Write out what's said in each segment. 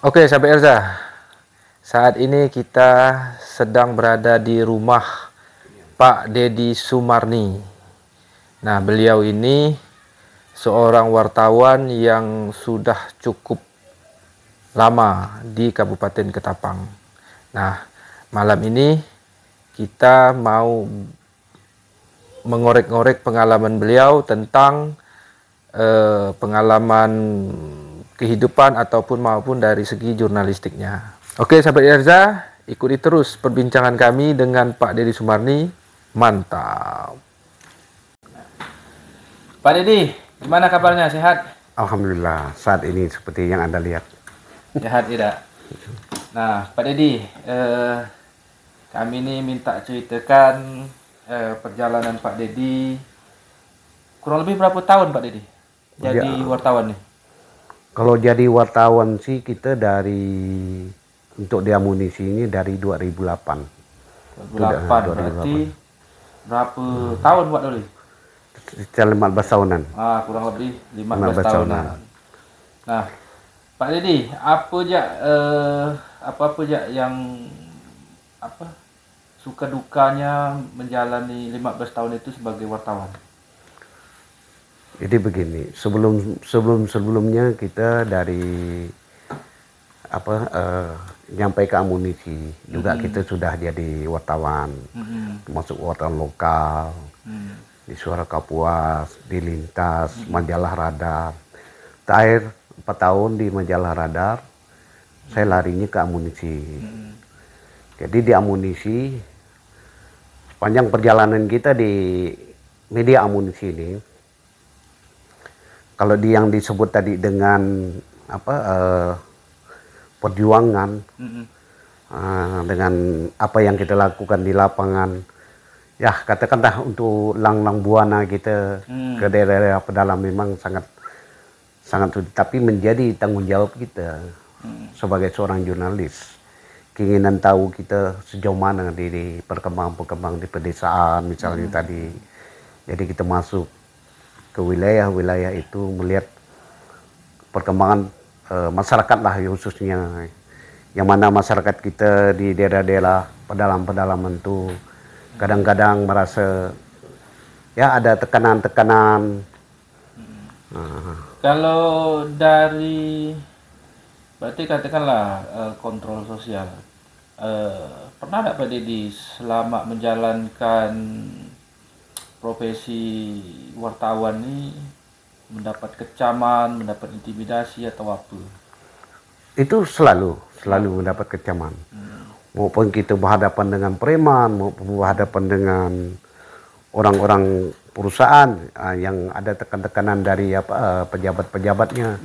Oke, sahabat Elza. Saat ini kita sedang berada di rumah Pak Deddy Sumarni. Nah, beliau ini seorang wartawan yang sudah cukup lama di Kabupaten Ketapang. Nah, malam ini kita mau mengorek-ngorek pengalaman beliau tentang pengalaman kehidupan ataupun maupun dari segi jurnalistiknya. Oke, sahabat Erza, ikuti terus perbincangan kami dengan Pak Deddy Sumarni. Mantap. Pak Deddy, gimana kabarnya? Sehat? Alhamdulillah, saat ini seperti yang Anda lihat. Sehat tidak? Nah, Pak Deddy, kami ini minta ceritakan perjalanan Pak Deddy. Kurang lebih berapa tahun Pak Deddy jadi wartawan nih? Kalau jadi wartawan sih kita untuk di amunisi ini dari 2008. 2008 berarti berapa tahun Pak Deddy? Sekitar 15 tahunan. Kurang lebih 15 tahunan. Nah, Pak Deddy, apa aja yang suka dukanya menjalani 15 tahun itu sebagai wartawan? Jadi begini, sebelumnya kita dari nyampai ke amunisi juga kita sudah jadi wartawan, termasuk wartawan lokal di Suara Kapuas, di Lintas, majalah Radar. Terakhir 4 tahun di majalah Radar, saya larinya ke amunisi. Jadi di amunisi, sepanjang perjalanan kita di media amunisi ini, kalau yang disebut tadi dengan perjuangan, dengan apa yang kita lakukan di lapangan, ya katakanlah untuk lang-lang buana kita ke daerah pedalaman memang sangat sulit, tapi menjadi tanggung jawab kita sebagai seorang jurnalis. Keinginan tahu kita sejauh mana di perkembangan di pedesaan misalnya tadi. Jadi kita masuk ke wilayah-wilayah itu melihat perkembangan masyarakat lah, khususnya yang mana masyarakat kita di daerah-daerah pedalaman itu kadang-kadang merasa ya ada tekanan-tekanan. Kalau dari berarti katakanlah kontrol sosial, pernah nggak Pak Deddy selama menjalankan profesi wartawan ini mendapat kecaman, mendapat intimidasi atau apa? Itu selalu mendapat kecaman. Maupun kita berhadapan dengan preman, maupun berhadapan dengan orang-orang perusahaan yang ada tekanan dari pejabat-pejabatnya.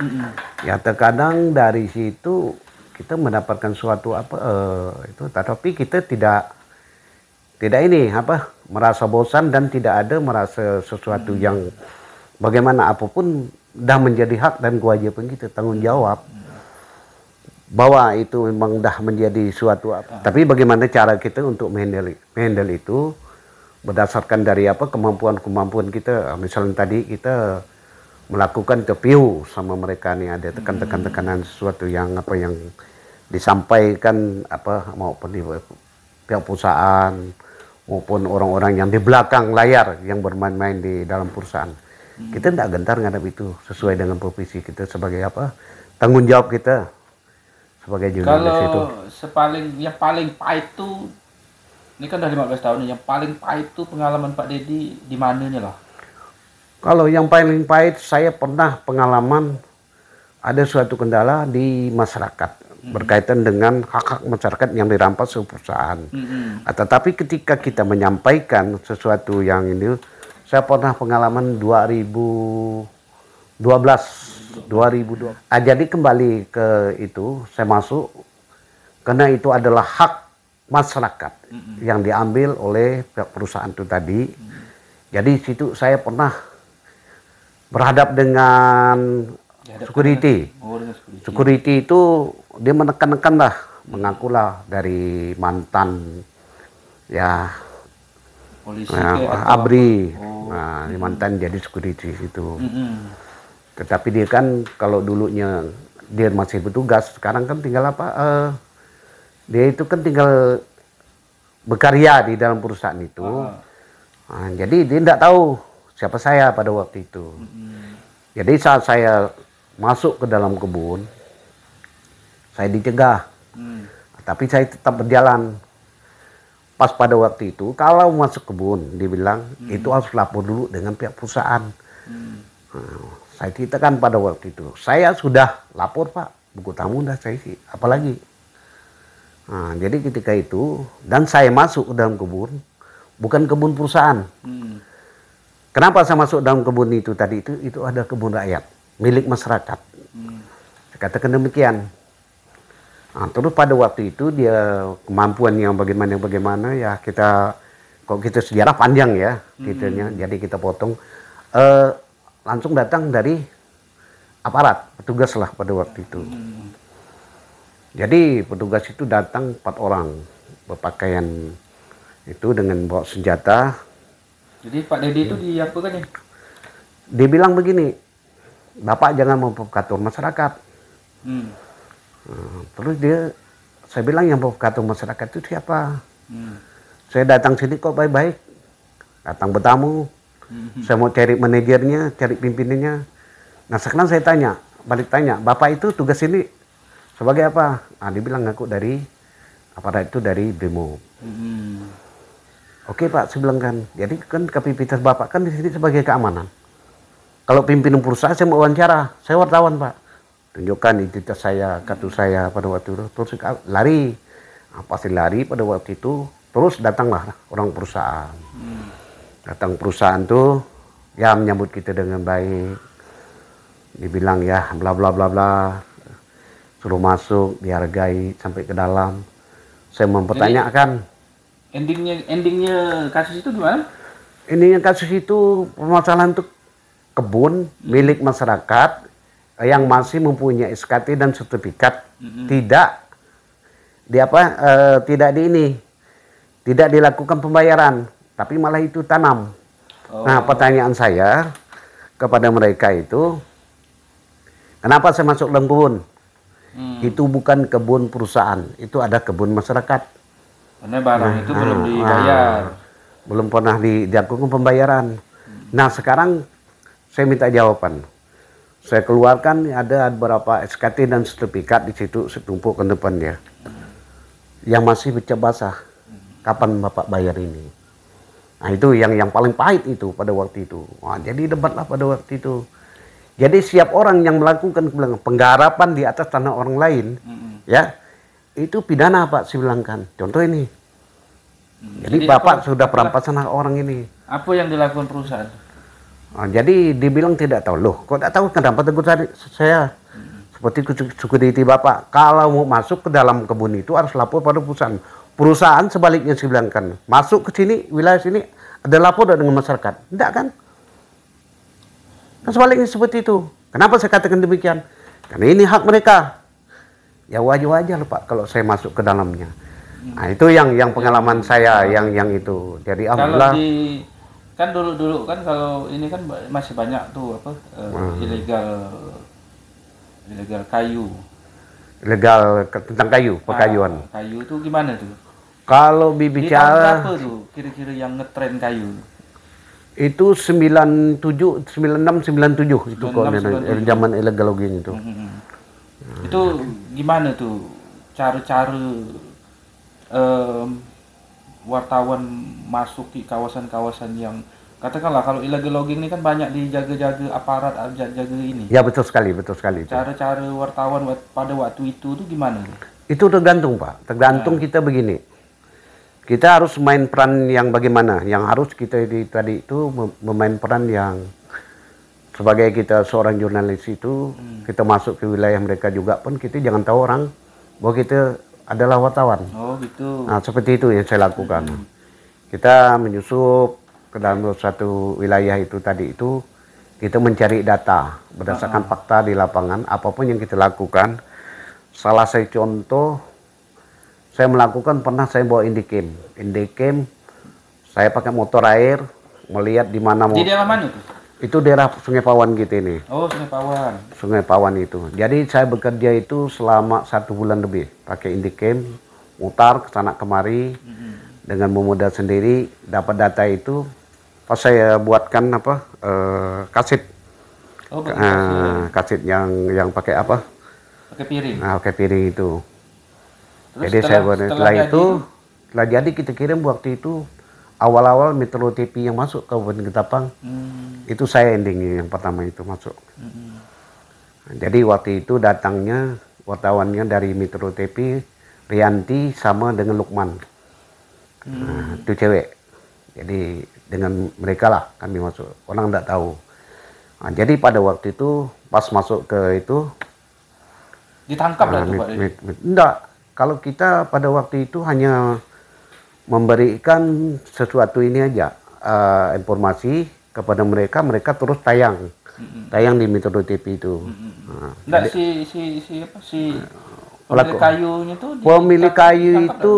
Ya terkadang dari situ kita mendapatkan suatu itu, tetapi kita tidak merasa bosan dan tidak ada merasa sesuatu yang bagaimana, apapun dah menjadi hak dan kewajiban kita, tanggung jawab bahwa itu memang dah menjadi suatu tapi bagaimana cara kita untuk menghandle itu berdasarkan dari kemampuan kita. Misalnya tadi kita melakukan interview sama mereka nih, ada tekanan sesuatu yang disampaikan maupun di pihak perusahaan maupun orang-orang yang di belakang layar yang bermain-main di dalam perusahaan. Kita tidak gentar ngadap itu, sesuai dengan profesi kita sebagai tanggung jawab kita sebagai jurnalis itu. Kalau yang paling pahit itu, ini kan udah 15 tahun, yang paling pahit itu pengalaman Pak Deddy di mananya lah? Kalau yang paling pahit, saya pernah pengalaman ada suatu kendala di masyarakat berkaitan dengan hak-hak masyarakat yang dirampas oleh perusahaan. Tetapi ketika kita menyampaikan sesuatu yang ini, saya pernah pengalaman 2012. Jadi kembali ke itu, saya masuk karena itu adalah hak masyarakat yang diambil oleh pihak perusahaan itu tadi. Jadi situ saya pernah berhadap dengan security. Security itu dia menekan-nekan lah, mengakulah dari mantan polisi ABRI. Nah, mantan jadi security itu. Tetapi dia kan kalau dulunya dia masih bertugas. Sekarang kan tinggal apa? Dia itu kan tinggal berkarya di dalam perusahaan itu. Nah, jadi dia tidak tahu siapa saya pada waktu itu. Jadi saat saya masuk ke dalam kebun, saya dicegah. Tapi saya tetap berjalan. Pas pada waktu itu, kalau masuk kebun, dia bilang, itu harus lapor dulu dengan pihak perusahaan. Nah, saya ceritakan pada waktu itu, saya sudah lapor Pak, buku tamu udah saya isi, apalagi. Nah, jadi ketika itu, dan saya masuk ke dalam kebun, bukan kebun perusahaan. Kenapa saya masuk dalam kebun itu tadi itu ada kebun rakyat, milik masyarakat. Saya katakan demikian. Nah, terus pada waktu itu dia kemampuan yang bagaimana ya kita, kok kita sejarah panjang ya, jadi kita potong. Langsung datang dari aparat, petugas lah pada waktu itu. Jadi petugas itu datang 4 orang berpakaian itu dengan bawa senjata. Jadi Pak Dedi itu diapakan ya? Dia bilang begini, Bapak jangan memprovokator masyarakat. Terus saya bilang yang memprovokator masyarakat itu siapa? Saya datang sini kok baik-baik, datang bertamu. Saya mau cari manajernya, cari pimpinannya. Nah sekarang saya balik tanya, Bapak itu tugas ini sebagai apa? Nah, dia bilang ngaku dari aparat itu dari BRIMOB. Oke Pak, saya bilang kan, jadi kan kapasitas Bapak kan di sini sebagai keamanan. Kalau pimpinan perusahaan saya mau wawancara, saya wartawan Pak. Tunjukkan identitas saya, kartu saya pada waktu itu, terus lari. Nah, pasti lari pada waktu itu, terus datanglah orang perusahaan. Datang perusahaan tuh, ya menyambut kita dengan baik. Dibilang ya bla bla bla bla, suruh masuk, dihargai sampai ke dalam. Saya mempertanyakan. Jadi, endingnya kasus itu gimana? Endingnya kasus itu permasalahan untuk kebun milik masyarakat yang masih mempunyai SKT dan sertifikat, tidak dilakukan pembayaran, tapi malah itu tanam. Nah, pertanyaan saya kepada mereka itu, kenapa saya masuk dalam kebun? Itu bukan kebun perusahaan, itu ada kebun masyarakat. Karena barang itu belum dibayar. Belum pernah dilakukan pembayaran. Nah, sekarang saya minta jawaban. Saya keluarkan ada beberapa SKT dan sertifikat di situ, setumpuk ke depannya. Yang masih becek basah. Kapan Bapak bayar ini? Nah, itu yang paling pahit itu pada waktu itu. Nah, jadi debatlah pada waktu itu. Jadi siap orang yang melakukan penggarapan di atas tanah orang lain, ya, itu pidana Pak, saya bilangkan. Contoh ini. Jadi Bapak sudah perampasan hak orang ini. Apa yang dilakukan perusahaan? Nah, jadi dibilang tidak tahu. Loh, kok tidak tahu kenapa tegur saya? Seperti security Bapak, kalau mau masuk ke dalam kebun itu harus lapor pada perusahaan. Perusahaan sebaliknya saya bilangkan, masuk ke sini, wilayah sini, ada lapor dengan masyarakat. Tidak kan? Nah, sebaliknya seperti itu. Kenapa saya katakan demikian? Karena ini hak mereka. Ya wajar-wajar loh Pak kalau saya masuk ke dalamnya. Nah, itu yang pengalaman saya yang itu. Jadi alhamdulillah. Kan dulu kan kalau ini kan masih banyak tuh apa ilegal kayu. Ilegal tentang kayu, pekayuan. Kayu itu gimana tuh? Kalau bicara berapa tuh kira-kira yang ngetren kayu? Itu 96 97 itu kok zaman illegal logging itu. Itu gimana tuh cara-cara wartawan masuk di kawasan-kawasan yang katakanlah kalau illegal logging ini kan banyak dijaga-jaga aparat, jaga ini. Ya betul sekali. Cara-cara wartawan pada waktu itu tuh gimana? Itu tergantung Pak, tergantung kita begini. Kita harus main peran yang bagaimana, yang harus kita tadi itu memain peran yang sebagai kita seorang jurnalis itu, kita masuk ke wilayah mereka juga pun kita jangan tahu orang bahwa kita adalah wartawan. Oh gitu. Nah seperti itu yang saya lakukan. Kita menyusup ke dalam satu wilayah itu tadi itu, kita mencari data berdasarkan fakta di lapangan, apapun yang kita lakukan. Salah satu contoh, saya melakukan pernah saya bawa Indicam, saya pakai motor air, melihat di mana Di dalam mana tuh? Itu daerah Sungai Pawan gitu ini. Oh, Sungai Pawan. Sungai Pawan itu. Jadi saya bekerja itu selama 1 bulan lebih. Pakai Indicam, mutar ke sana kemari. Dengan memodal sendiri, dapat data itu. Pas saya buatkan apa, kaset. Oh, kaset. Kaset yang pakai apa? Pakai piring. Nah, pakai piring itu. Terus Jadi setelah itu, setelah jadi kita kirim waktu itu. Awal-awal Metro TV yang masuk ke Kabupaten Ketapang, itu saya endingnya yang pertama itu masuk. Jadi waktu itu datangnya wartawannya dari Metro TV, Rianti sama dengan Lukman. Nah, itu cewek. Jadi dengan mereka lah kami masuk. Orang tidak tahu. Nah, jadi pada waktu itu pas masuk ke itu ditangkap lah tuh Pak Dedi? Enggak. Kalau kita pada waktu itu hanya memberikan sesuatu ini aja, informasi kepada mereka, mereka terus tayang di Metro TV itu. Enggak, si pemilik kayunya tuh pemilik kayu itu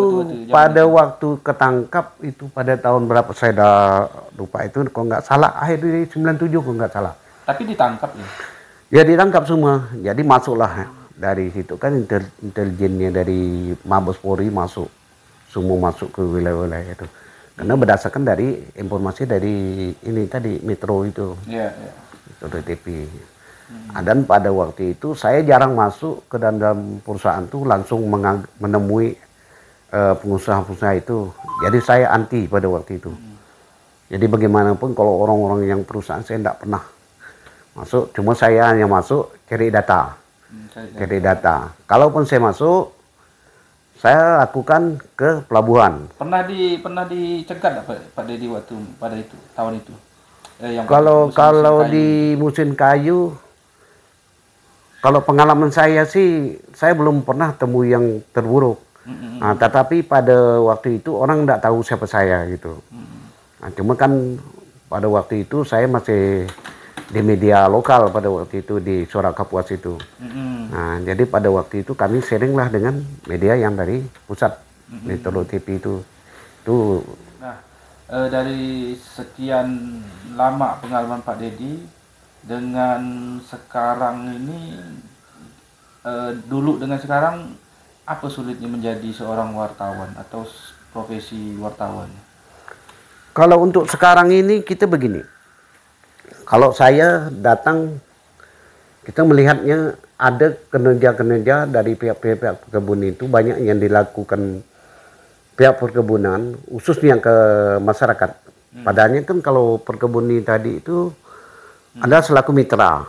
pada waktu ketangkap itu pada tahun berapa saya dah lupa itu, kalau nggak salah akhir dari 97 kalau nggak salah. Tapi ditangkap ya? Ya ditangkap semua, jadi masuklah dari situ kan intelijennya dari Mabes Polri masuk. Semua masuk ke wilayah-wilayah itu. Karena berdasarkan dari informasi dari ini tadi, Metro itu. Metro TV. Dan pada waktu itu saya jarang masuk ke dalam perusahaan itu, langsung menemui pengusaha-pengusaha itu. Jadi saya anti pada waktu itu. Jadi bagaimanapun kalau orang-orang yang perusahaan saya tidak pernah masuk. Cuma saya hanya masuk cari data. Cari data. Kalaupun saya masuk, saya lakukan ke pelabuhan. Pernah dicegat Pak Dedi waktu pada itu tahun itu? Kalau di musim kayu, kalau pengalaman saya sih, saya belum pernah temu yang terburuk. Nah, tetapi pada waktu itu orang tidak tahu siapa saya gitu. Nah, cuma kan pada waktu itu saya masih di media lokal pada waktu itu di Suara Kapuas itu. Nah, jadi pada waktu itu kami sharinglah dengan media yang dari pusat Metro TV itu. Nah, dari sekian lama pengalaman Pak Dedi dengan sekarang ini, dulu dengan sekarang, apa sulitnya menjadi seorang wartawan atau profesi wartawan? Kalau untuk sekarang ini kita begini. Kalau saya datang, kita melihatnya ada kinerja-kinerja dari pihak-pihak perkebun itu banyak yang dilakukan pihak perkebunan, khususnya ke masyarakat. Padahal kan kalau perkebun ini tadi itu ada selaku mitra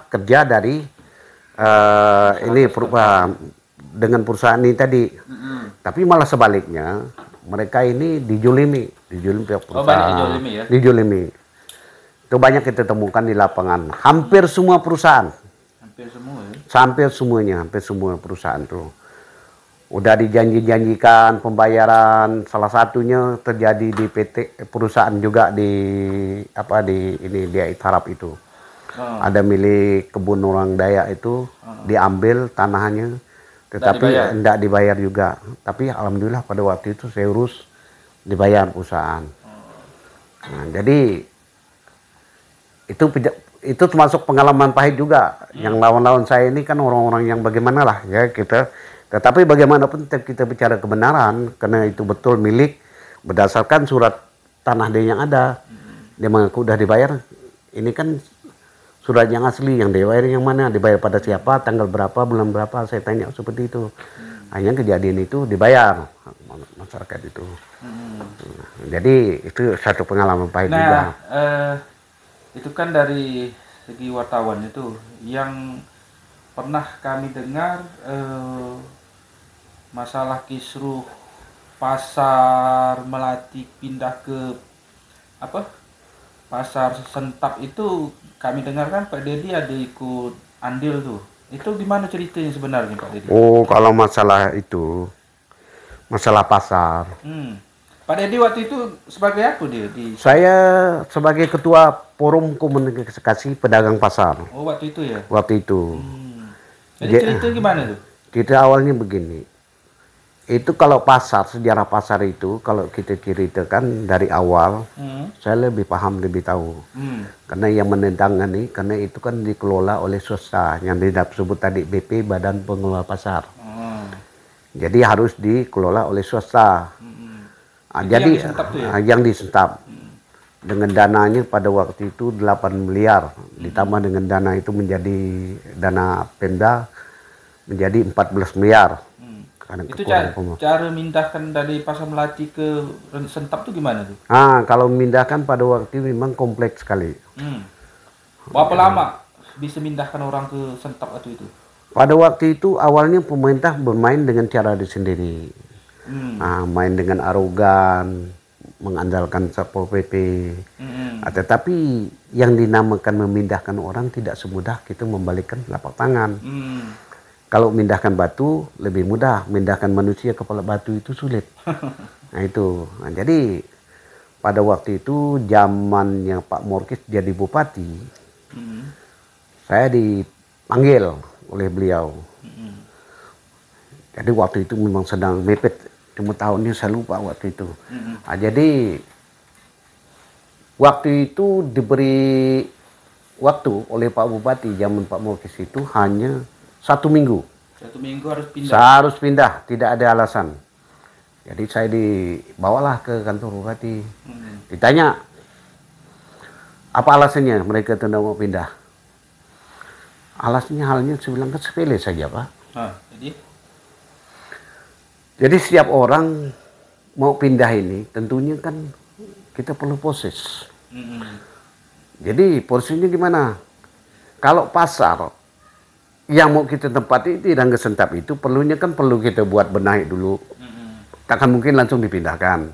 kerja dari ini dengan perusahaan ini tadi. Tapi malah sebaliknya, mereka ini dijolimi pihak perusahaan. Dijolimi ya? Dijolimi. Itu banyak kita temukan di lapangan. Hampir semua perusahaan. Hampir semua ya? Hampir semua perusahaan tuh. Udah dijanji-janjikan pembayaran, salah satunya terjadi di PT perusahaan juga di Tarap itu. Ada milik kebun orang Dayak itu diambil tanahnya, tetapi tidak dibayar juga. Tapi alhamdulillah pada waktu itu saya urus dibayar perusahaan. Nah, jadi itu termasuk pengalaman pahit juga. Yang lawan-lawan saya ini kan orang-orang yang bagaimana lah ya kita. Tetapi bagaimanapun kita bicara kebenaran, karena itu betul milik berdasarkan surat tanah dia yang ada. Dia mengaku udah dibayar. Ini kan surat yang asli, yang dibayar yang mana, dibayar pada siapa, tanggal berapa, bulan berapa, saya tanya seperti itu. Hanya kejadian itu dibayar masyarakat itu. Jadi itu satu pengalaman pahit juga. Itu kan dari segi wartawan itu yang pernah kami dengar, masalah kisruh pasar Melati pindah ke pasar Sentap itu kami dengarkan Pak Dedi ada ikut andil tuh. Itu gimana ceritanya sebenarnya Pak Dedi? Oh, kalau masalah itu, masalah pasar. Pak Dedi waktu itu sebagai apa dia? Saya sebagai ketua Forum Komunikasi Pedagang Pasar. Oh, waktu itu ya? Waktu itu. Jadi cerita gimana tuh? Cerita awalnya begini. Itu kalau pasar, sejarah pasar itu kalau kita ceritakan dari awal, saya lebih paham, lebih tahu. Karena yang menentangkan karena itu kan dikelola oleh swasta, yang disebut tadi BP, Badan Pengelola Pasar. Jadi harus dikelola oleh swasta. Jadi yang disentap. Dengan dananya pada waktu itu 8 miliar, ditambah dengan dana itu menjadi dana Pemda menjadi 14 miliar. Itu cara mindahkan dari Pasar Melati ke Sentap tuh gimana tuh? Kalau memindahkan pada waktu itu memang kompleks sekali. Berapa lama bisa mindahkan orang ke Sentap waktu itu? Pada waktu itu awalnya pemerintah bermain dengan cara sendiri. Main dengan arogan, mengandalkan Satpol PP. Tetapi yang dinamakan memindahkan orang tidak semudah kita membalikkan telapak tangan. Kalau memindahkan batu lebih mudah, memindahkan manusia kepala batu itu sulit. Nah itu. Nah, jadi pada waktu itu zamannya Pak Morkis jadi bupati, saya dipanggil oleh beliau. Jadi waktu itu memang sedang mepet, cuma tahunnya saya lupa waktu itu. Jadi waktu itu diberi waktu oleh Pak Bupati zaman Pak Morkis itu hanya 1 minggu. 1 minggu harus pindah. Harus pindah, tidak ada alasan. Jadi saya dibawalah ke kantor bupati. Ditanya, apa alasannya mereka tidak mau pindah? Alasannya halnya saya bilang sepele saja, Pak. Jadi setiap orang mau pindah ini tentunya kan kita perlu proses. Jadi prosesnya gimana? Kalau pasar yang mau kita tempati di Rangga Sentap itu perlunya kan perlu kita buat benahi dulu. Takkan mungkin langsung dipindahkan.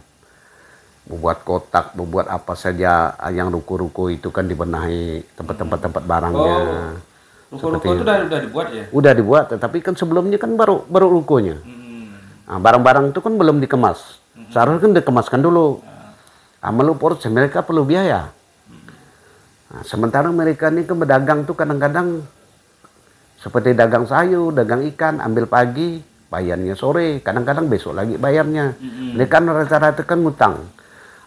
Membuat kotak, membuat apa saja yang ruko-ruko itu kan dibenahi tempat barangnya. Ruko-ruko itu udah dibuat ya? Udah dibuat, tetapi kan sebelumnya kan baru rukonya. Barang-barang itu kan belum dikemas. Seharusnya kan dikemaskan dulu. Melalui proses mereka perlu biaya. Sementara mereka ini kan berdagang tuh kadang-kadang seperti dagang sayur, dagang ikan, ambil pagi, bayarnya sore, kadang-kadang besok lagi bayarnya. Mereka rata-rata kan ngutang.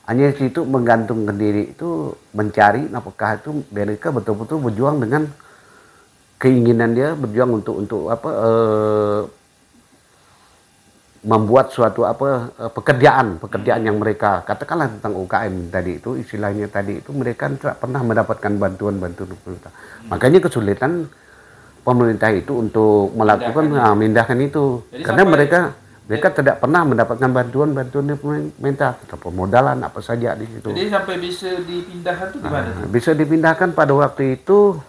Hanya situ menggantungkan diri itu mencari nafkah itu mereka betul-betul berjuang dengan keinginan dia, berjuang untuk membuat suatu pekerjaan yang mereka katakanlah tentang UKM tadi itu istilahnya tadi itu mereka tidak pernah mendapatkan bantuan pemerintah. Makanya kesulitan pemerintah itu untuk melakukan memindahkan itu. Jadi karena mereka tidak pernah mendapatkan bantuan dari pemerintah, permodalan apa saja di situ. Jadi sampai bisa dipindahkan itu gimana? Bisa dipindahkan pada waktu itu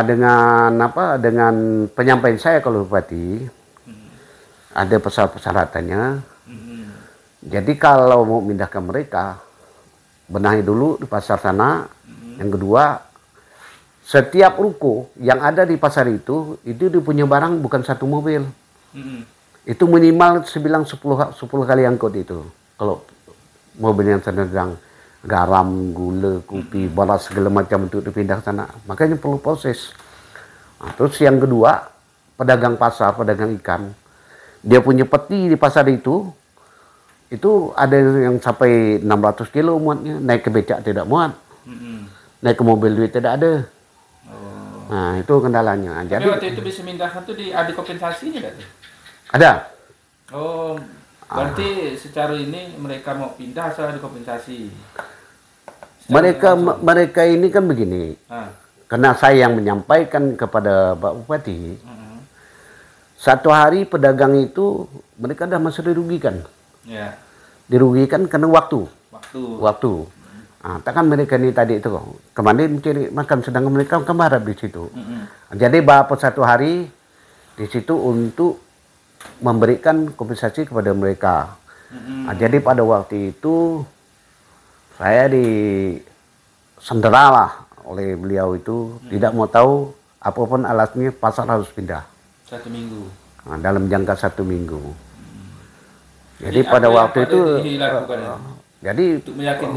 dengan penyampaian saya kalau bupati ada persyaratannya. Jadi kalau mau pindahkan mereka benahi dulu di pasar sana. Yang kedua, setiap ruko yang ada di pasar itu dia punya barang bukan satu mobil. Itu minimal 10 kali angkut itu. Kalau mobil yang sedang garam, gula, kopi, beras segala macam untuk dipindah ke sana. Makanya perlu proses. Terus yang kedua, pedagang pasar, pedagang ikan, dia punya peti di pasar itu ada yang sampai 600 kilo muatnya, naik ke becak tidak muat, naik ke mobil duit tidak ada. Nah itu kendalanya. Jadi waktu itu bisa mindahkan tuh ada kompensasinya nggak tuh? Ada. Oh, berarti secara ini mereka mau pindah asal ada kompensasi. Mereka ini kan begini. Karena saya yang menyampaikan kepada Pak Bupati, satu hari pedagang itu mereka dah masih dirugikan. Dirugikan karena waktu. Takkan mereka ini tadi itu kemarin mencari makan, sedangkan mereka kemarin di situ. Jadi bapak satu hari di situ untuk memberikan kompensasi kepada mereka. Jadi pada waktu itu saya disenderalah oleh beliau itu, tidak mau tahu apapun alasnya, pasar harus pindah. 1 minggu. Dalam jangka 1 minggu. Jadi pada waktu itu jadi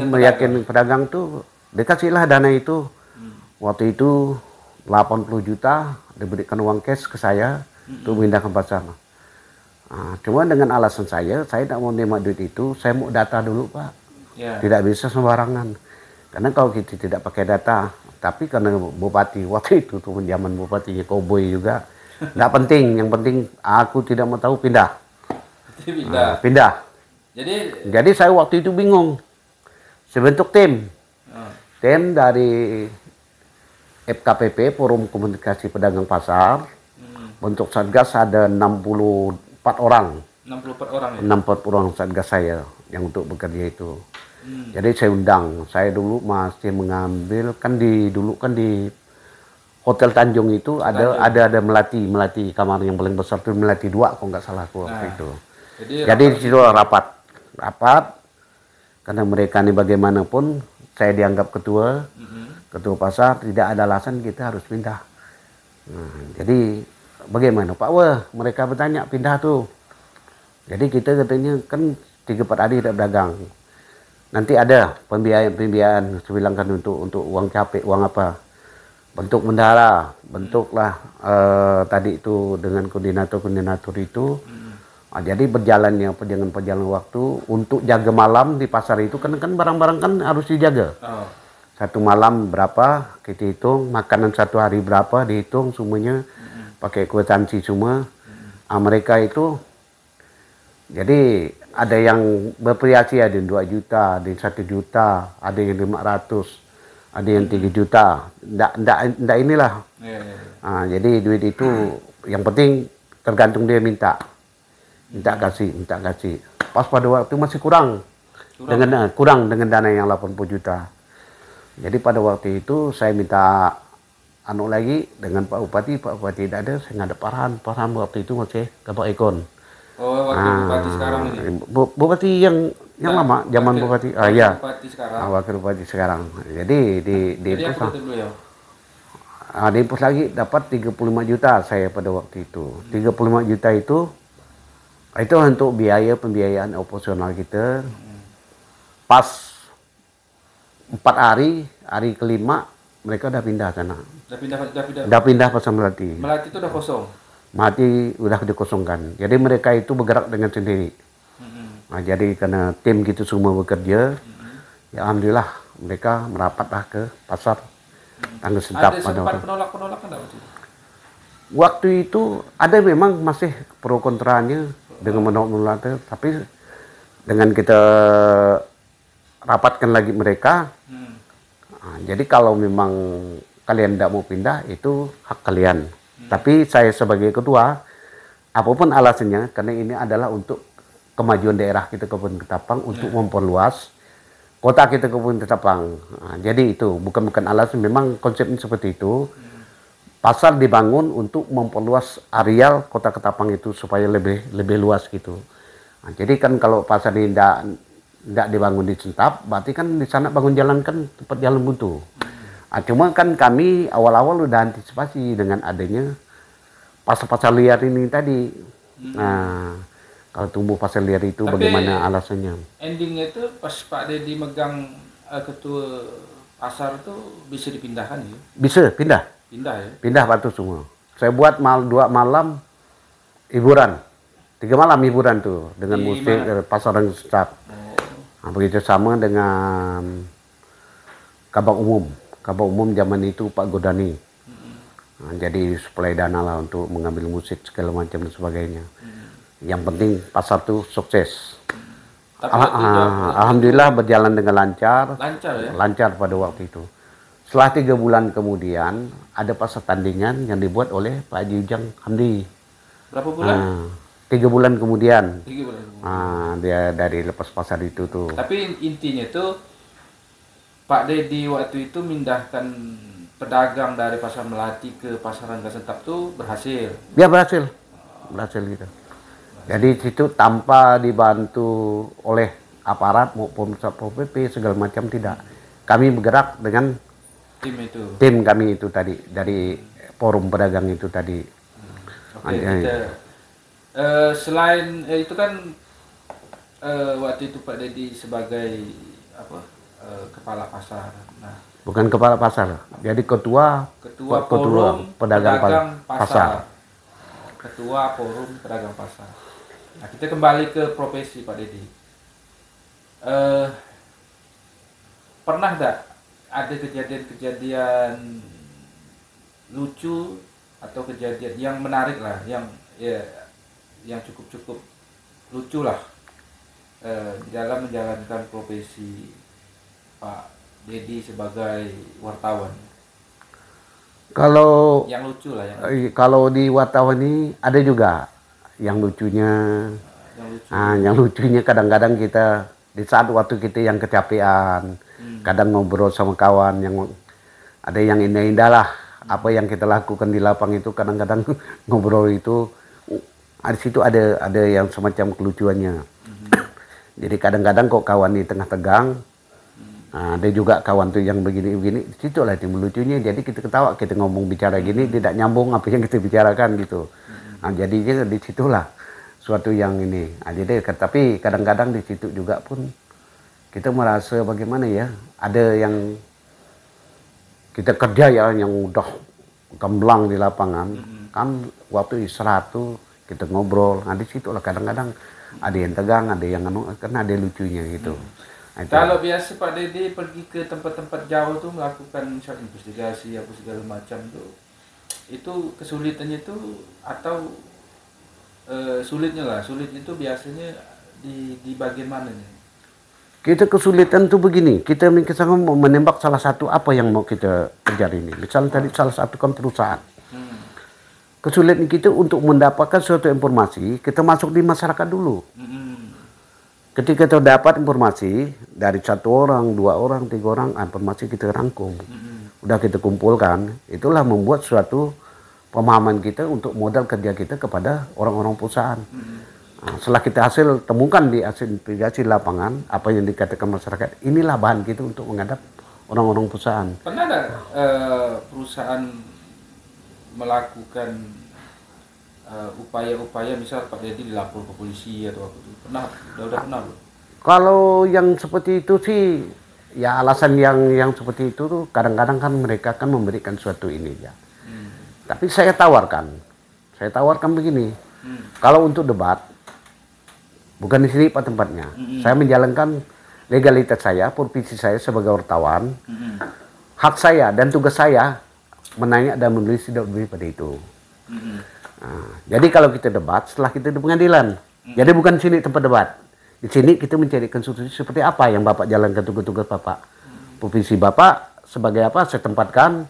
meyakinkan pedagang tuh dikasihlah dana itu. Waktu itu 80 juta diberikan uang cash ke saya untuk memindahkan pasar. Cuma dengan alasan saya tidak mau nerima duit itu, saya mau data dulu Pak. Ya. Tidak bisa sembarangan. Karena kalau kita tidak pakai data, tapi karena bupati waktu itu tuh zaman bupatinya koboi juga, nggak penting. Yang penting aku tidak mau tahu, pindah. Pindah. Jadi saya waktu itu bingung. Saya bentuk tim. Tim dari FKPP, Forum Komunikasi Pedagang Pasar. Bentuk Satgas ada 64 orang. 64 orang ya? 64 orang Satgas saya yang untuk bekerja itu. Jadi saya undang. Saya dulu masih mengambil, dulu di Hotel Tanjung itu ada melati kamar yang paling besar itu melati 2 kalau nggak salah aku waktu itu. Jadi di situ rapat karena mereka ini bagaimanapun saya dianggap ketua pasar, tidak ada alasan kita harus pindah. Jadi bagaimana Pak? Wah, mereka bertanya pindah tuh. Jadi kita katanya kan 3-4 hari tidak berdagang. Nanti ada pembiayaan saya bilang kan untuk uang capek, uang apa? Bentuk bendahara, bentuklah tadi itu dengan koordinator itu. Jadi berjalannya perjalanan waktu untuk jaga malam di pasar itu kan barang-barang kan harus dijaga. Satu malam berapa kita hitung, makanan satu hari berapa dihitung semuanya, pakai kwitansi semua. Mereka itu jadi ada yang bervariasi, ada yang 2 juta, ada yang 1 juta, ada yang 500, ada yang 3 juta. Nggak inilah. Jadi duit itu yang penting tergantung dia minta kasih. Pas pada waktu masih kurang dengan dana yang 80 juta. Jadi pada waktu itu saya minta lagi dengan Pak Bupati tidak ada, saya ngadep Farhan waktu itu masih Kabak Ekon. Oh, wakil Bupati sekarang ini. Bupati yang lama, zaman Bupati. Ya. Bupati sekarang. Wakil Bupati sekarang. Jadi di impus lagi dapat 35 juta saya pada waktu itu. 35 juta itu untuk pembiayaan operasional kita. Pas 4 hari kelima mereka udah pindah sana. Udah pindah pasar Melati. Melati itu udah kosong. Melati udah dikosongkan. Jadi mereka itu bergerak dengan sendiri. Jadi karena tim gitu semua bekerja, ya alhamdulillah mereka merapatlah ke pasar Tangga Sedap. Ada sempat penolakan waktu itu? Waktu itu ada memang masih pro kontranya dengan menolak, tapi dengan kita rapatkan lagi mereka. Jadi kalau memang kalian tidak mau pindah, itu hak kalian. Tapi saya sebagai ketua, apapun alasannya, karena ini adalah untuk kemajuan daerah kita Kabupaten Ketapang, untuk memperluas kota kita Kabupaten Ketapang. Jadi itu bukan alasan, memang konsepnya seperti itu. Pasar dibangun untuk memperluas areal kota Ketapang itu supaya lebih luas gitu. Jadi kan kalau pasar ini tidak dibangun di Cintap, berarti kan di sana bangun jalan kan tempat jalan buntu. Cuma kan kami awal-awal udah antisipasi dengan adanya pasar-pasar liar ini tadi. Kalau tumbuh pasar liar itu tapi bagaimana alasannya? Endingnya itu pas Pak Dedi megang ketua pasar itu bisa dipindahkan ya? Bisa, pindah. Pindah ya? Pindah batu semua. Saya buat 2 malam hiburan. 3 malam hiburan tuh dengan musik pasar yang Sedap. Begitu sama dengan Kabak Umum zaman itu Pak Godani. Jadi suplai dana lah untuk mengambil musik segala macam dan sebagainya. Yang penting pasar tuh sukses. Alhamdulillah berjalan dengan lancar. Lancar ya? Lancar pada waktu itu. Setelah 3 bulan kemudian ada pasar tandingan yang dibuat oleh Pak Haji Ujang Hamdi. Berapa bulan? 3 bulan kemudian. 3 bulan kemudian. Dia dari lepas pasar itu tuh. Tapi intinya tuh Pak Dedi waktu itu mindahkan pedagang dari pasar Melati ke pasar Tangga Sedap tuh berhasil. Ya berhasil gitu. Jadi situ tanpa dibantu oleh aparat maupun Satpol PP segala macam tidak. Kami bergerak dengan tim kami itu tadi dari forum pedagang itu tadi. Selain itu kan waktu itu Pak Dedi sebagai kepala pasar. Nah, bukan kepala pasar, jadi ketua forum pedagang pasar. Ketua forum pedagang pasar. Nah, kita kembali ke profesi Pak Dedi. Pernah nggak ada kejadian-kejadian lucu atau kejadian yang menarik lah, yang ya, yang cukup lucu lah di dalam menjalankan profesi Pak Dedi sebagai wartawan? Kalau Yang lucu lah, kalau di wartawan ini ada juga yang lucunya. Yang lucunya kadang-kadang kita di saat waktu kita yang kecapean, kadang ngobrol sama kawan yang ada yang indah-indah lah. Apa yang kita lakukan di lapang itu kadang-kadang ngobrol itu di situ ada yang semacam kelucuannya. Jadi kadang-kadang kok kawan di tengah tegang, ada juga kawan tuh yang begini-begini, di situ lah timbul lucunya. Jadi kita ketawa, kita ngomong bicara gini tidak nyambung apa yang kita bicarakan gitu. Jadinya di situlah suatu yang ini. Jadi tapi kadang-kadang di situ juga pun kita merasa bagaimana ya, ada yang kita kerja ya yang udah gamblang di lapangan, kan waktu istirahat tuh kita ngobrol. Di situ lah kadang-kadang ada yang tegang, ada yang karena ada lucunya gitu. Kalau biasa Pak Dedi pergi ke tempat-tempat jauh tuh melakukan misalnya investigasi apa segala macam tuh, itu kesulitannya tuh atau sulitnya itu biasanya di bagian mananya? Kita kesulitan tuh begini, kita mau menembak salah satu apa yang mau kita kejar ini. Misalnya tadi salah satu kan perusahaan. Kesulitan kita untuk mendapatkan suatu informasi, kita masuk di masyarakat dulu. Ketika kita dapat informasi dari 1 orang, 2 orang, 3 orang, informasi kita rangkum. Udah kita kumpulkan, itulah membuat suatu pemahaman kita untuk modal kerja kita kepada orang-orang perusahaan. Setelah kita hasil temukan di hasil investigasi lapangan apa yang dikatakan masyarakat, inilah bahan kita untuk menghadap orang-orang perusahaan. Pernah ada perusahaan melakukan upaya-upaya misal Pak Dedi dilapor ke polisi atau apa itu? Udah pernah belum? Kalau yang seperti itu sih ya alasan yang seperti itu tuh kadang-kadang kan mereka kan memberikan suatu ini ya. Tapi saya tawarkan begini, kalau untuk debat, bukan di sini Pak tempatnya. Saya menjalankan legalitas saya, profesi saya sebagai wartawan, hak saya dan tugas saya menanya dan menulis tidak lebih pada itu. Jadi kalau kita debat, setelah kita di pengadilan, jadi bukan di sini tempat debat. Di sini kita mencarikan solusi seperti apa yang Bapak jalankan tugas-tugas Bapak. Profesi Bapak sebagai apa saya tempatkan,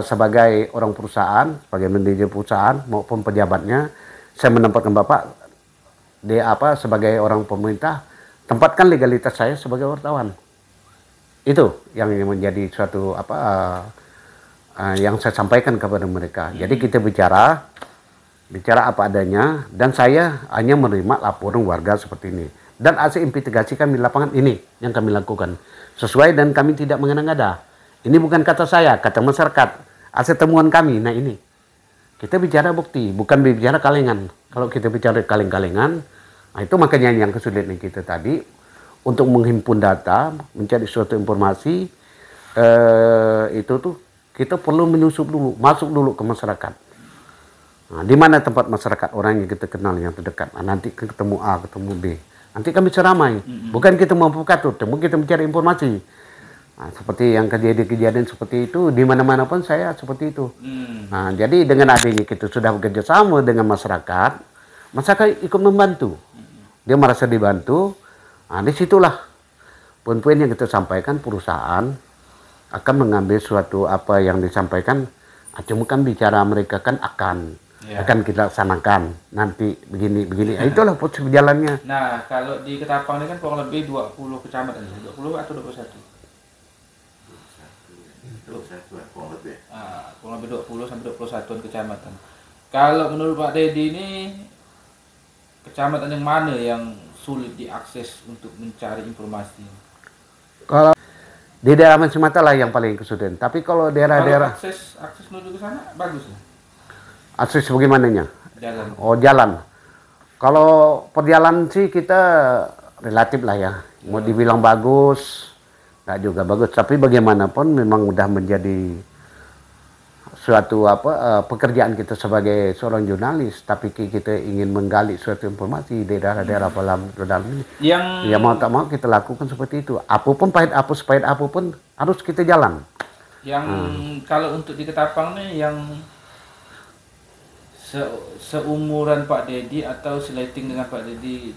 sebagai orang perusahaan, sebagai manajer perusahaan maupun pejabatnya, saya menempatkan Bapak sebagai orang pemerintah, tempatkan legalitas saya sebagai wartawan. Itu yang menjadi suatu yang saya sampaikan kepada mereka. Jadi kita bicara apa adanya, dan saya hanya menerima laporan warga seperti ini. Dan hasil investigasi kami di lapangan ini yang kami lakukan sesuai dan kami tidak mengada-ngada. Ini bukan kata saya, kata masyarakat. Hasil temuan kami, nah ini. Kita bicara bukti, bukan bicara kalengan. Kalau kita bicara kaleng-kalengan, nah itu makanya yang kesulitan kita tadi, untuk menghimpun data, mencari suatu informasi, itu tuh kita perlu menyusup dulu, masuk dulu ke masyarakat. Nah, di mana tempat masyarakat, orang yang kita kenal yang terdekat. Nah, nanti ketemu A, ketemu B. Nanti kami ceramai. Bukan kita memprovokator, kita mencari informasi. Nah, seperti yang kejadian-kejadian seperti itu, di mana-mana pun saya seperti itu. Nah, jadi dengan adanya kita sudah bekerja sama dengan masyarakat ikut membantu. Dia merasa dibantu. Nah, disitulah poin-poin yang kita sampaikan, perusahaan akan mengambil suatu apa yang disampaikan. Cuma kan bicara mereka kan akan kita laksanakan nanti begini. Itulah proses berjalannya. Nah, kalau di Ketapang ini kan kurang lebih 20 kecamatan, 20 atau 21? 21 kurang lebih. Kurang lebih 20 sampai 21 kecamatan. Kalau menurut Pak Dedi ini kecamatan yang mana yang sulit diakses untuk mencari informasi? Kalau di daerah Sumatera lah yang paling kesulitan. Tapi kalau daerah-daerah akses menuju ke sana bagus ya? Akses bagaimananya? Jalan. Oh, jalan. Kalau perjalanan sih kita relatif lah ya. Mau dibilang bagus, nggak juga bagus. Tapi bagaimanapun memang udah menjadi suatu pekerjaan kita sebagai seorang jurnalis, tapi kita ingin menggali suatu informasi di daerah-daerah pedalaman ini. Ya mau tak mau kita lakukan seperti itu. Apapun pahit apapun harus kita jalan. Yang kalau untuk di Ketapang nih yang seumuran Pak Dedi atau seleting dengan Pak Dedi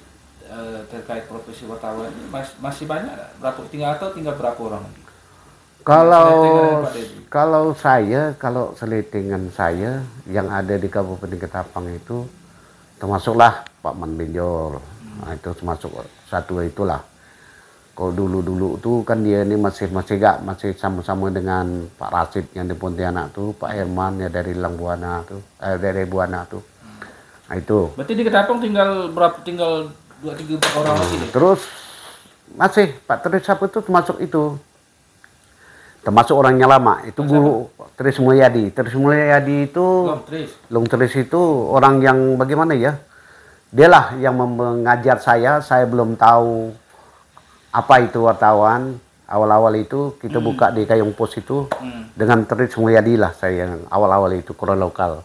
terkait profesi wartawan ini masih banyak tinggal berapa orang? Kalau seletingan saya yang ada di Kabupaten Ketapang itu termasuklah Pak Manbenjol. Nah, itu termasuk satu itulah. Kalau dulu tuh kan dia ini masih sama-sama dengan Pak Rasid yang di Pontianak tuh, Pak Herman ya dari Buana tuh. Nah, itu. Berarti di Ketapang tinggal 2-3 orang lagi deh. Terus masih Pak Trisap itu termasuk itu. Termasuk orangnya lama, itu guru Tris Mulyadi. Tris Mulyadi itu, Long Tris itu orang yang bagaimana ya? Dialah yang mengajar saya belum tahu apa itu wartawan. Awal-awal itu kita buka di Kayong Pos itu dengan Tris Mulyadi lah saya yang awal-awal itu koran lokal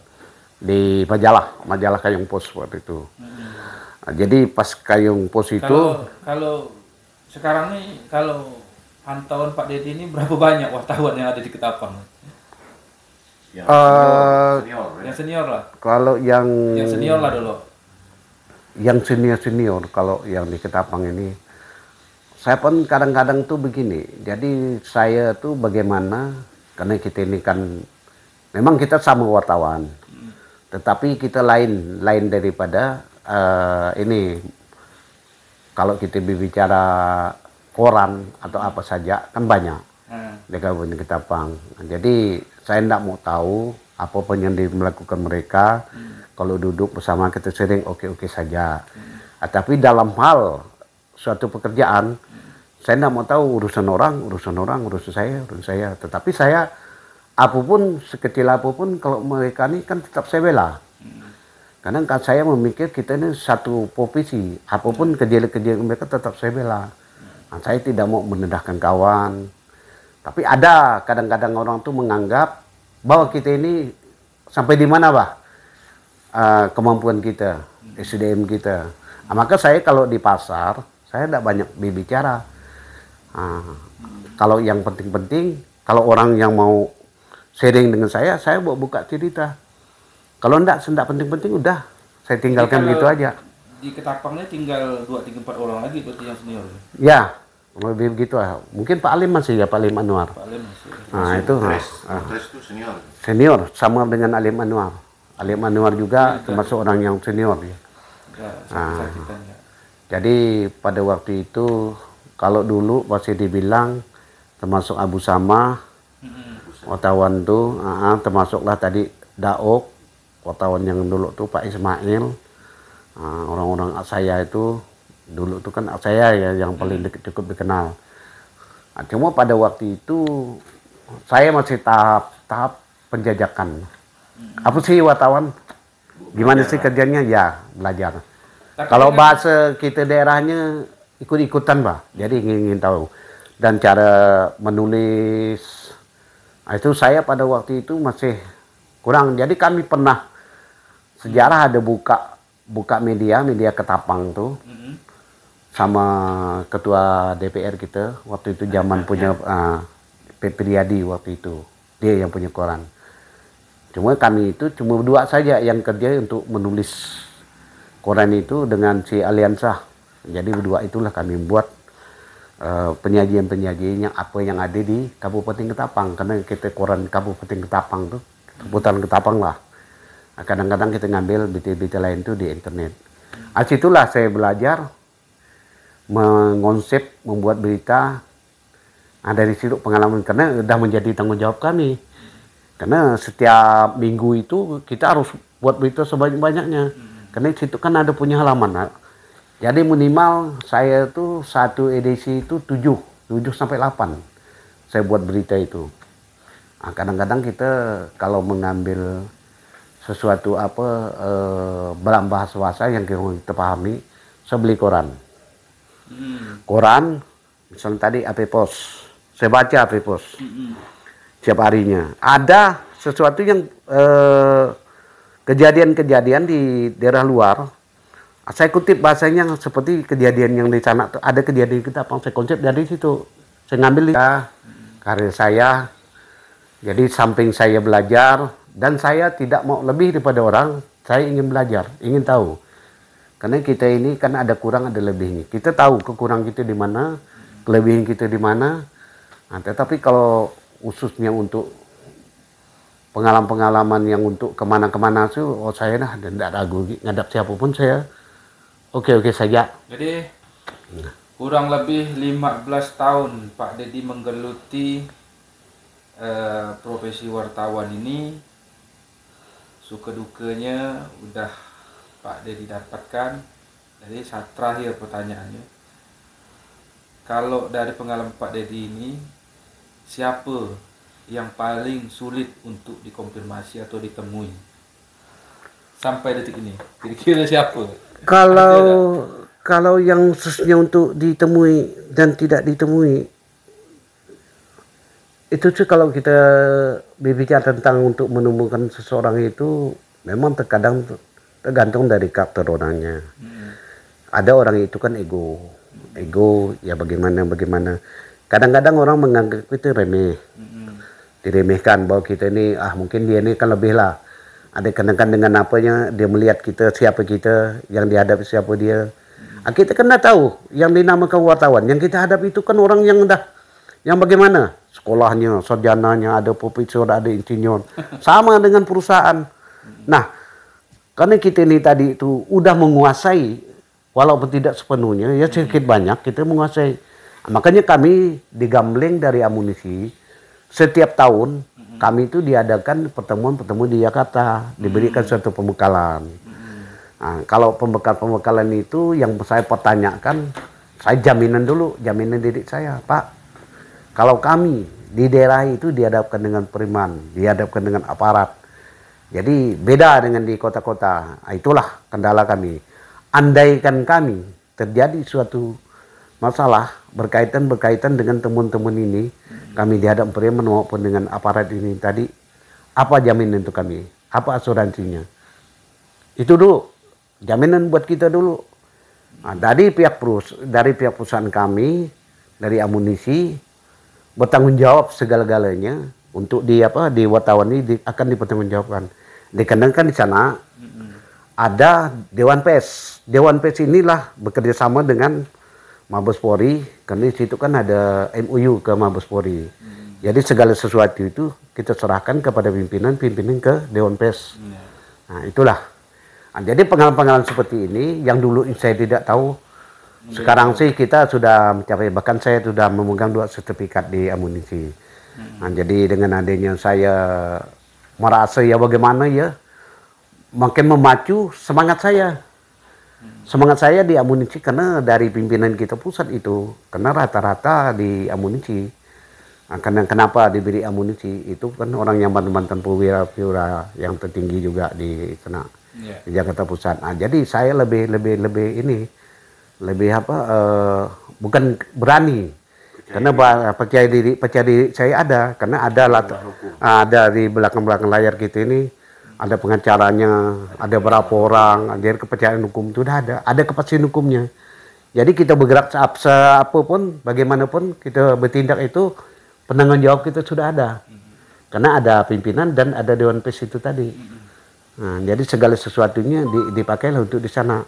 di majalah Kayong Pos waktu itu. Nah, jadi pas Kayong Pos itu kalau sekarang nih kalau pantauan Pak Dedi ini berapa banyak wartawan yang ada di Ketapang? Yang senior lah. Kalau yang senior lah dulu. Yang senior kalau yang di Ketapang ini, saya pun kadang-kadang tuh begini. Jadi saya tuh bagaimana, karena kita ini kan memang kita sama wartawan, tetapi kita lain daripada ini. Kalau kita berbicara koran atau apa saja kan banyak di Kabupaten Ketapang. Jadi saya tidak mau tahu apa pun yang dilakukan mereka. Kalau duduk bersama kita sering oke saja. Tapi dalam hal suatu pekerjaan saya tidak mau tahu urusan saya. Tetapi saya apapun sekecil apapun kalau mereka ini kan tetap saya bela. Karena kan saya memikir kita ini satu profesi, apapun kejadian mereka tetap saya bela. Nah, saya tidak mau menendahkan kawan, tapi ada kadang-kadang orang tuh menganggap bahwa kita ini sampai di mana kemampuan kita, SDM kita. Nah, maka saya kalau di pasar, saya tidak banyak berbicara. Kalau yang penting-penting, kalau orang yang mau sharing dengan saya buka cerita. Kalau tidak penting-penting, udah saya tinggalkan gitu aja. Di Ketapangnya tinggal 2-3-4 orang lagi berarti yang senior. Ya, lebih begitu lah. Mungkin Pak Alim masih ya, Pak Alim Anwar. Pak Alim masih. Nah, itu. Tris itu senior. Senior sama dengan Alim Anwar. Alim Anwar juga termasuk orang yang senior ya. Jadi pada waktu itu kalau dulu masih dibilang termasuk Abu Sama wartawan tuh, termasuklah tadi Daok wartawan yang dulu tuh Pak Ismail. Orang-orang saya itu dulu tuh kan saya ya yang paling cukup dikenal. Cuma pada waktu itu saya masih tahap penjajakan. Apa sih wartawan? Gimana sih kerjanya? Ya belajar. Kalau bahasa kita daerahnya ikut-ikutan jadi ingin tahu. Dan cara menulis, itu saya pada waktu itu masih kurang. Jadi kami pernah sejarah ada buka media Ketapang tuh sama ketua DPR kita waktu itu zaman punya Priyadi waktu itu, dia yang punya koran. Cuma kami itu cuma berdua saja yang kerja untuk menulis koran itu dengan si Aliansa. Jadi berdua itulah kami buat penyajian apa yang ada di Kabupaten Ketapang, karena kita koran Kabupaten Ketapang tuh seputaran Ketapang lah. Kadang-kadang kita ngambil berita-berita lain tuh di internet. Situlah saya belajar mengonsep, membuat berita. Dari situ pengalaman, karena sudah menjadi tanggung jawab kami. Karena setiap minggu itu kita harus buat berita sebanyak-banyaknya. Karena di situ kan ada punya halaman. Jadi minimal saya tuh satu edisi itu 7 sampai 8. Saya buat berita itu. Kadang-kadang kita kalau mengambil sesuatu dalam bahasa yang kita pahami, saya beli koran. Koran, misalnya tadi AP Pos, saya baca AP Pos. Setiap harinya. Ada sesuatu yang kejadian-kejadian di daerah luar. Saya kutip bahasanya seperti kejadian yang di sana. Ada kejadian kita, apa saya konsep dari situ. Saya ngambil karir saya. Jadi samping saya belajar dan saya tidak mau lebih daripada orang, saya ingin belajar, ingin tahu. Karena kita ini kan ada kurang ada lebihnya. Kita tahu kekurangan kita di mana, kelebihan kita di mana. Nah, tetapi kalau khususnya untuk pengalaman-pengalaman yang untuk kemana-kemana itu, oh saya tidak ragu ngadap siapapun saya oke saja. Jadi kurang lebih 15 tahun Pak Dedi menggeluti profesi wartawan ini. Suka dukanya udah Pak Dedi dapatkan. Jadi saat terakhir pertanyaannya, kalau dari pengalaman Pak Dedi ini, siapa yang paling sulit untuk dikonfirmasi atau ditemui sampai detik ini? Kira-kira siapa? Kalau yang khususnya untuk ditemui dan tidak ditemui, itu sih kalau kita berbicara tentang untuk menemukan seseorang itu memang terkadang tergantung dari karakter orangnya. Ada orang itu kan ego ya bagaimana. Kadang-kadang orang menganggap itu remeh, diremehkan bahwa kita ini mungkin dia ini kan lebih lah. Ada kadang-kadang dengan apanya dia melihat kita siapa kita, yang dihadapi siapa dia. Kita kan dah tahu yang dinamakan wartawan, yang kita hadapi itu kan orang yang bagaimana sekolahnya, sarjananya, ada profesor, ada insinyur, sama dengan perusahaan. Nah, karena kita ini tadi itu udah menguasai, walaupun tidak sepenuhnya, ya sedikit banyak kita menguasai. Makanya kami digambleng dari amunisi, setiap tahun kami itu diadakan pertemuan-pertemuan di Jakarta, diberikan suatu pembekalan. Nah, kalau pembekalan itu yang saya pertanyakan, saya jaminan diri saya, Pak. Kalau kami di daerah itu dihadapkan dengan periman, dihadapkan dengan aparat. Jadi beda dengan di kota-kota. Itulah kendala kami. Andaikan kami terjadi suatu masalah berkaitan dengan temuan-temuan ini, kami dihadap periman maupun dengan aparat ini tadi, apa jaminan untuk kami? Apa asuransinya? Itu dulu, jaminan buat kita dulu. Nah, dari pihak perusahaan kami, dari amunisi, bertanggung jawab segala-galanya untuk di wartawan ini akan dipertanggungjawabkan. Dikarenakan di sana ada Dewan Pers. Dewan Pers inilah bekerja sama dengan Mabes Polri, karena di situ kan ada MOU ke Mabes Polri. Jadi segala sesuatu itu kita serahkan kepada pimpinan ke Dewan Pers. Nah, itulah. Nah, jadi pengalaman-pengalaman seperti ini yang dulu saya tidak tahu, sekarang sih kita sudah mencapai, bahkan saya sudah memegang 2 sertifikat di amunisi. Nah, jadi dengan adanya saya merasa ya bagaimana ya, makin memacu semangat saya. Semangat saya di amunisi karena dari pimpinan kita pusat itu, karena rata-rata di amunisi. Nah, karena kenapa diberi amunisi itu kan orang yang mantan perwira yang tertinggi juga di sana, di Jakarta Pusat. Nah, jadi saya lebih bukan berani, karena percaya diri saya ada, karena ada di belakang layar kita ini ada pengacaranya, ada berapa orang, jadi kepercayaan hukum itu udah ada kepastian hukumnya. Jadi kita bergerak apapun, bagaimanapun kita bertindak itu penanggung jawab kita sudah ada, karena ada pimpinan dan ada Dewan Pers itu tadi. Nah, jadi segala sesuatunya dipakailah untuk di sana.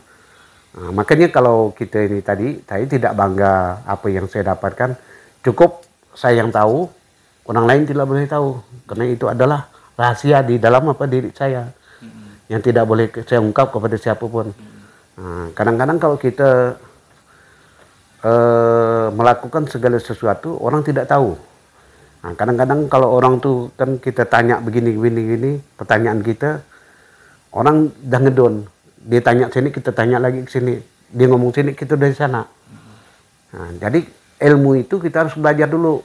Nah, makanya kalau kita ini tadi, saya tidak bangga apa yang saya dapatkan, cukup saya yang tahu, orang lain tidak boleh tahu, karena itu adalah rahasia di dalam diri saya, yang tidak boleh saya ungkap kepada siapapun. Nah, kadang-kadang kalau kita melakukan segala sesuatu, orang tidak tahu. Nah, kadang-kadang kalau orang tuh kan kita tanya begini, pertanyaan kita, orang dah ngedon. Dia tanya sini, kita tanya lagi ke sini. Dia ngomong sini, kita dari sana. Nah, jadi ilmu itu kita harus belajar dulu.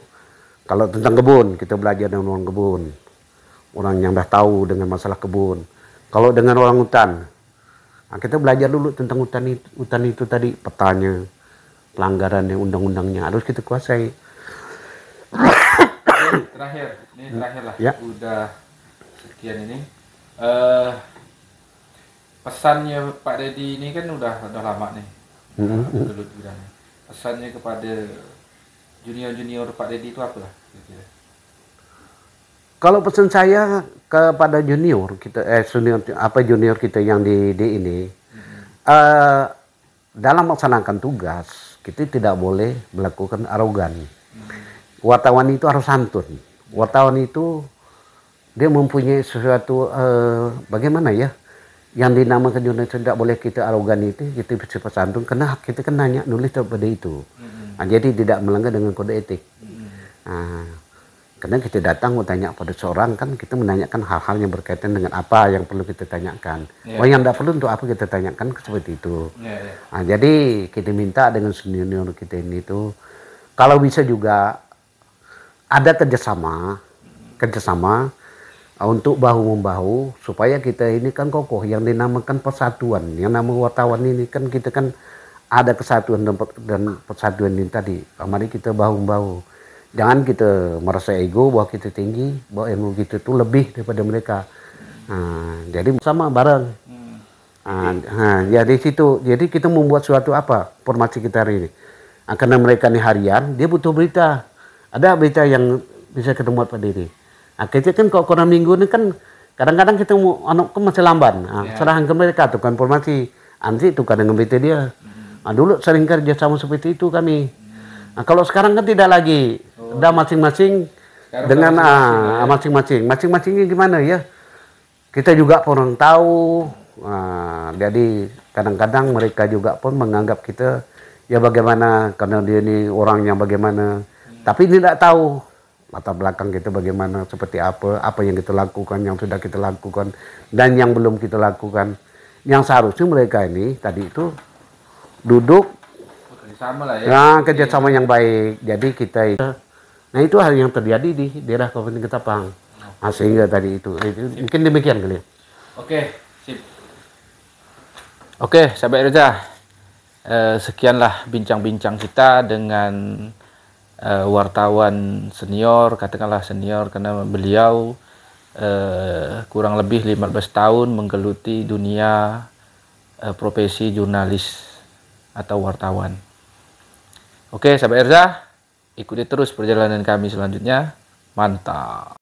Kalau tentang kebun, kita belajar dengan orang kebun. Orang yang dah tahu dengan masalah kebun. Kalau dengan orang hutan, nah kita belajar dulu tentang hutan itu tadi. Petanya, pelanggaran yang undang-undangnya harus kita kuasai. Terakhir lah. Ya. Udah penelitian ini. Eh, Pesannya Pak Dedi ini kan udah lama nih, gelut bidangnya. Pesannya kepada junior Pak Dedi itu apa lah? Kira-kira? Kalau pesan saya kepada junior kita, junior kita yang di ini, dalam melaksanakan tugas kita tidak boleh melakukan arogan. Wartawan itu harus santun. Wartawan itu dia mempunyai sesuatu bagaimana ya? Yang dinamakan jurnalis tidak boleh kita arogan itu, kita bersifat santun karena kita kan nanya nulis daripada itu. Nah, jadi tidak melanggar dengan kode etik. Nah, karena kita datang mau tanya pada seorang kan kita menanyakan hal-hal yang berkaitan dengan apa yang perlu kita tanyakan. Oh yang tidak perlu untuk apa kita tanyakan seperti itu. Nah, jadi kita minta dengan senior kita ini tuh kalau bisa juga ada kerjasama untuk bahu-membahu supaya kita ini kan kokoh yang dinamakan persatuan. Yang nama wartawan ini kan kita kan ada kesatuan dan persatuan ini tadi. Mari kita bahu-membahu. Jangan kita merasa ego bahwa kita tinggi, bahwa ilmu kita itu lebih daripada mereka. Nah, jadi sama bareng. Jadi situ, jadi kita membuat suatu formasi kita hari ini. Karena mereka ini harian, dia butuh berita. Ada berita yang bisa ketemu Pak Dedi. Kita kan kalau koran minggu ini kan kadang-kadang kita mau kan masih lamban. Serahkan ke mereka tuh kan informasi. Nanti tukar dengan berita dia. Dulu sering kerja sama seperti itu kami. Kalau sekarang kan tidak lagi. Udah masing-masing dengan masing-masingnya gimana ya? Kita juga kurang tahu. Jadi kadang-kadang mereka juga pun menganggap kita ya bagaimana karena dia ini orang yang bagaimana. Tapi tidak tahu latar belakang kita bagaimana, seperti apa yang kita lakukan, yang sudah kita lakukan, dan yang belum kita lakukan. Yang seharusnya mereka ini tadi itu duduk kerjasama yang baik. Jadi kita itu, nah itu hal yang terjadi di daerah Kabupaten Ketapang. Sehingga tadi itu mungkin demikian kali. Oke, sip. Oke, sahabat Reza, sekianlah bincang-bincang kita dengan wartawan senior, katakanlah senior karena beliau kurang lebih 15 tahun menggeluti dunia profesi jurnalis atau wartawan. Oke, sahabat Erza, ikuti terus perjalanan kami selanjutnya. Mantap.